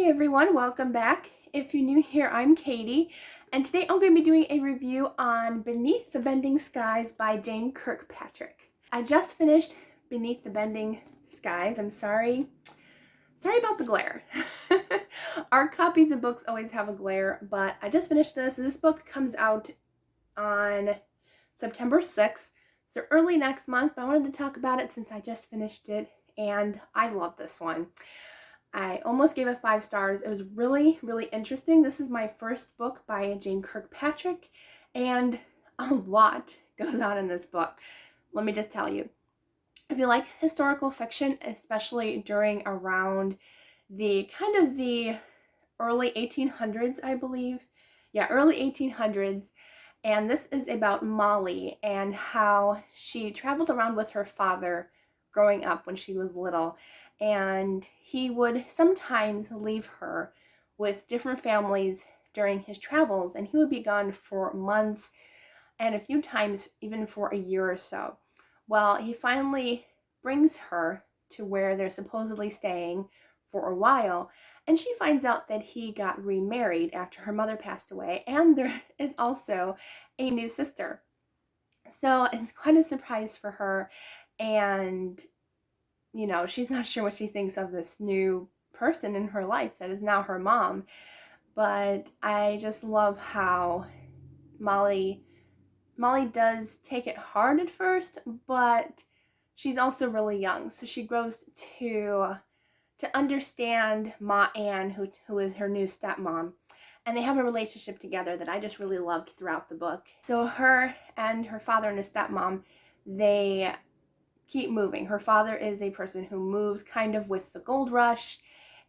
Hey everyone, welcome back. If you're new here, I'm Katie, and today I'm going to be doing a review on Beneath the Bending Skies by Jane Kirkpatrick. I just finished Beneath the Bending Skies. I'm sorry about the glare. Our copies of books always have a glare, but I just finished this. This book comes out on September 6th, so early next month, but I wanted to talk about it since I just finished it, and I love this one. I almost gave it 5 stars. It was really, really interesting. This is my first book by Jane Kirkpatrick, and a lot goes on in this book. Let me just tell you. If you like historical fiction, especially during around the early 1800s, I believe. Yeah, early 1800s. And this is about Molly and how she traveled around with her father growing up when she was little. And he would sometimes leave her with different families during his travels, and he would be gone for months and a few times even for a year or so. Well, he finally brings her to where they're supposedly staying for a while, and she finds out that he got remarried after her mother passed away, and there is also a new sister. So it's quite a surprise for her, and she's not sure what she thinks of this new person in her life that is now her mom. But I just love how Molly does take it hard at first, but she's also really young. So she grows to understand Ma Ann, who is her new stepmom. And they have a relationship together that I just really loved throughout the book. So her and her father and her stepmom, they keep moving. Her father is a person who moves kind of with the gold rush,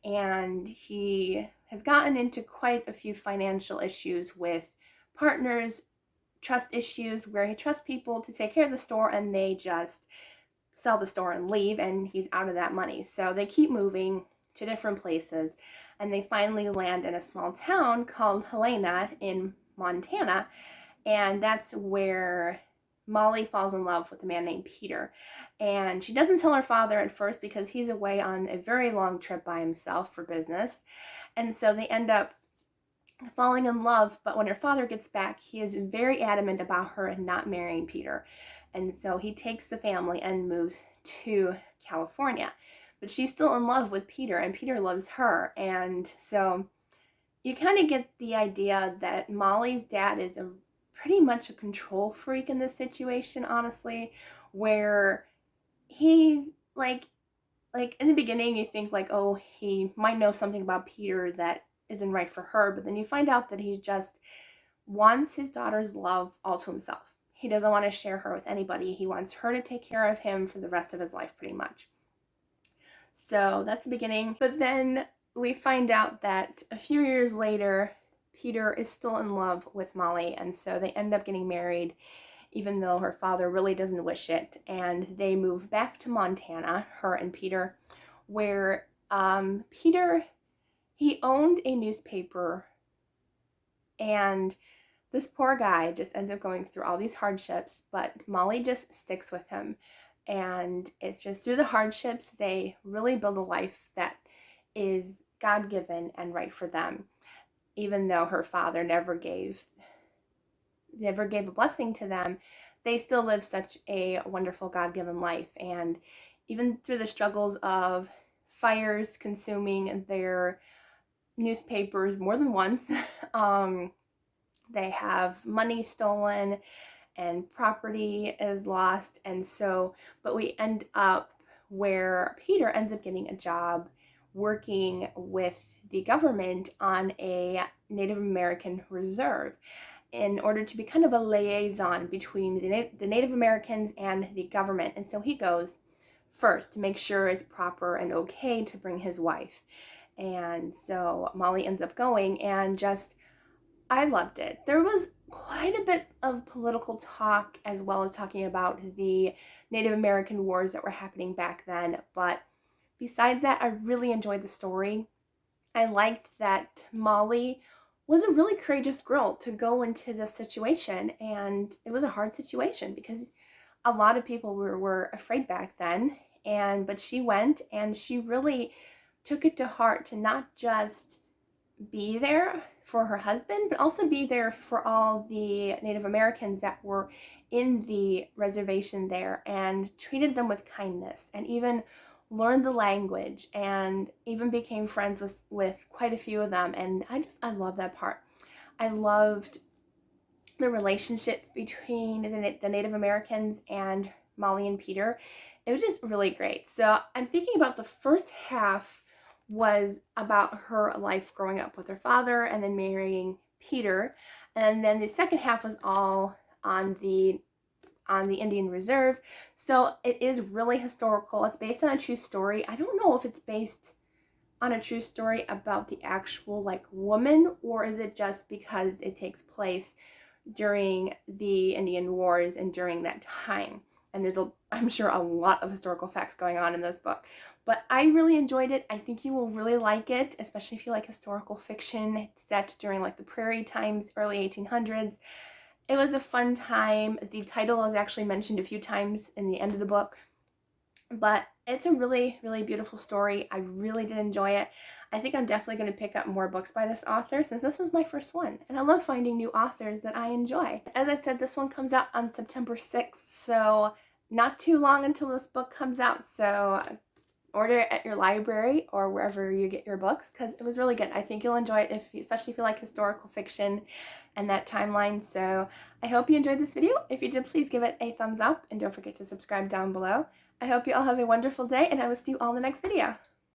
and he has gotten into quite a few financial issues with partners, trust issues, where he trusts people to take care of the store and they just sell the store and leave, and he's out of that money. So they keep moving to different places, and they finally land in a small town called Helena in Montana, and that's where Molly falls in love with a man named Peter. And she doesn't tell her father at first because he's away on a very long trip by himself for business. And so they end up falling in love, but when her father gets back, he is very adamant about her not marrying Peter. And so he takes the family and moves to California. But she's still in love with Peter, and Peter loves her. And so you kind of get the idea that Molly's dad is pretty much a control freak in this situation, honestly, where he's like in the beginning you think like, oh, he might know something about Peter that isn't right for her, but then you find out that he just wants his daughter's love all to himself. He doesn't want to share her with anybody. He wants her to take care of him for the rest of his life, pretty much. So that's the beginning. But then we find out that a few years later, Peter is still in love with Molly, and so they end up getting married, even though her father really doesn't wish it. And they move back to Montana, her and Peter, where Peter, he owned a newspaper, and this poor guy just ends up going through all these hardships, but Molly just sticks with him. And it's just through the hardships, they really build a life that is God-given and right for them. Even though her father never gave a blessing to them, they still live such a wonderful God-given life. And even through the struggles of fires consuming their newspapers more than once, they have money stolen and property is lost. And so, but we end up where Peter ends up getting a job working with the government on a Native American reserve in order to be kind of a liaison between the Native Americans and the government. And so he goes first to make sure it's proper and okay to bring his wife. And so Molly ends up going, and just, I loved it. There was quite a bit of political talk, as well as talking about the Native American wars that were happening back then. But besides that, I really enjoyed the story. I liked that Molly was a really courageous girl to go into this situation, and it was a hard situation because a lot of people were afraid back then, but she went and she really took it to heart to not just be there for her husband, but also be there for all the Native Americans that were in the reservation there, and treated them with kindness, and even learned the language, and even became friends with quite a few of them. And I love that part. I loved the relationship between the Native Americans and Molly and Peter. It was just really great. So I'm thinking about the first half was about her life growing up with her father and then marrying Peter. And then the second half was all on the Indian Reserve. So it is really historical. It's based on a true story. I don't know if it's based on a true story about the actual like woman, or is it just because it takes place during the Indian Wars and during that time. And there's I'm sure a lot of historical facts going on in this book. But I really enjoyed it. I think you will really like it, especially if you like historical fiction set during like the prairie times, early 1800s. It was a fun time. The title is actually mentioned a few times in the end of the book. But it's a really, really beautiful story. I really did enjoy it. I think I'm definitely going to pick up more books by this author, since this was my first one. And I love finding new authors that I enjoy. As I said, this one comes out on September 6th, so not too long until this book comes out. So order it at your library or wherever you get your books, because it was really good. I think you'll enjoy it, especially if you like historical fiction and that timeline. So I hope you enjoyed this video. If you did, please give it a thumbs up, and don't forget to subscribe down below. I hope you all have a wonderful day, and I will see you all in the next video.